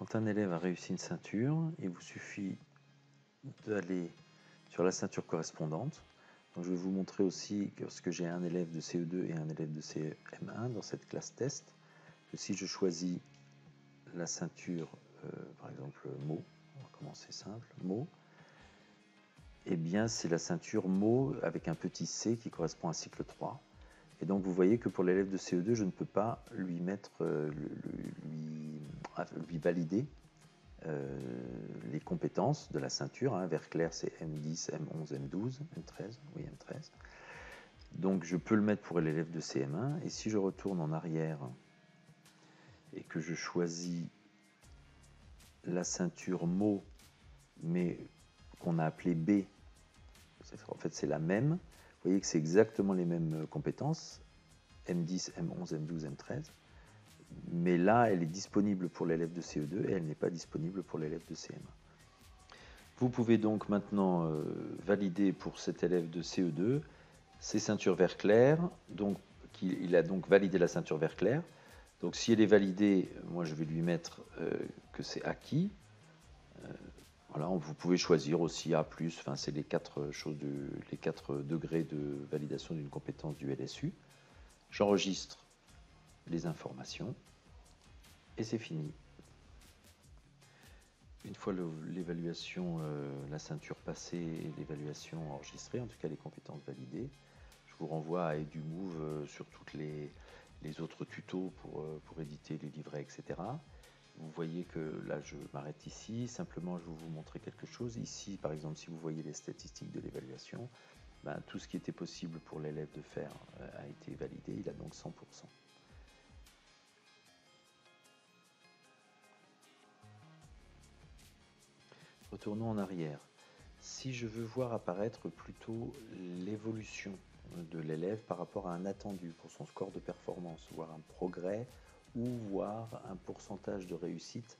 Quand un élève a réussi une ceinture, il vous suffit d'aller sur la ceinture correspondante. Donc, je vais vous montrer aussi que lorsque j'ai un élève de CE2 et un élève de CM1 dans cette classe test, que si je choisis la ceinture, par exemple mots, on va commencer simple, mots, eh bien c'est la ceinture mots avec un petit c qui correspond à cycle 3. Et donc vous voyez que pour l'élève de CE2, je ne peux pas lui mettre, lui valider les compétences de la ceinture. Vert clair, c'est M10, M11, M12, M13, oui M13. Donc je peux le mettre pour l'élève de CM1. Et si je retourne en arrière et que je choisis la ceinture mot, mais qu'on a appelée B, en fait c'est la même. Vous voyez que c'est exactement les mêmes compétences, M10, M11, M12, M13. Mais là, elle est disponible pour l'élève de CE2 et elle n'est pas disponible pour l'élève de CM1. Vous pouvez donc maintenant valider pour cet élève de CE2 ses ceintures vert clair. Donc, il a donc validé la ceinture vert clair. Donc si elle est validée, moi je vais lui mettre que c'est acquis. Voilà, vous pouvez choisir aussi A+, enfin c'est les quatre degrés de validation d'une compétence du LSU. J'enregistre les informations et c'est fini. Une fois l'évaluation, la ceinture passée et l'évaluation enregistrée, en tout cas les compétences validées, je vous renvoie à EduMove sur toutes les autres tutos pour éditer les livrets, etc. Vous voyez que là je m'arrête ici, simplement je vais vous montrer quelque chose. Ici par exemple, si vous voyez les statistiques de l'évaluation, tout ce qui était possible pour l'élève de faire a été validé, il a donc 100%. Retournons en arrière. Si je veux voir apparaître plutôt l'évolution de l'élève par rapport à un attendu pour son score de performance, voir un progrès ou voir un pourcentage de réussite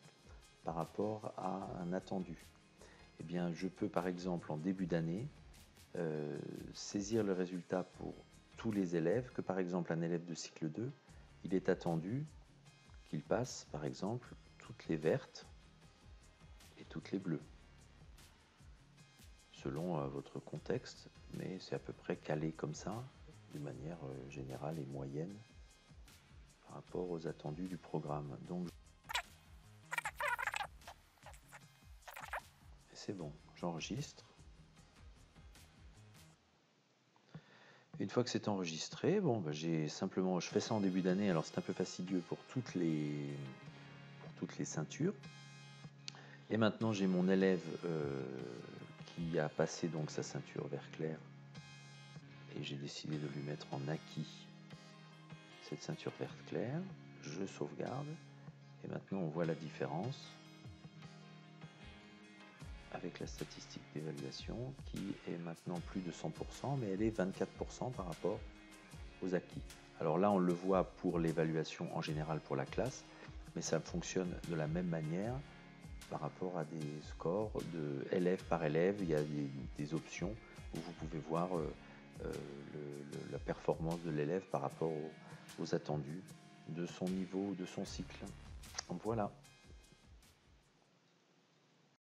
par rapport à un attendu, eh bien, je peux par exemple en début d'année saisir le résultat pour tous les élèves, que par exemple un élève de cycle 2, il est attendu qu'il passe par exemple toutes les vertes et toutes les bleues, selon votre contexte, mais c'est à peu près calé comme ça, de manière générale et moyenne, par rapport aux attendus du programme. Donc, c'est bon, j'enregistre. Une fois que c'est enregistré, bon, j'ai simplement, je fais ça en début d'année, alors c'est un peu fastidieux pour toutes les ceintures. Et maintenant, j'ai mon élève qui a passé donc sa ceinture vert clair et j'ai décidé de lui mettre en acquis cette ceinture verte claire. Je sauvegarde et maintenant on voit la différence avec la statistique d'évaluation qui est maintenant plus de 100%, mais elle est 24% par rapport aux acquis. Alors là, on le voit pour l'évaluation en général pour la classe, mais ça fonctionne de la même manière par rapport à des scores de élève par élève. Il y a des options où vous pouvez voir la performance de l'élève par rapport aux attendus de son niveau, de son cycle. Donc voilà.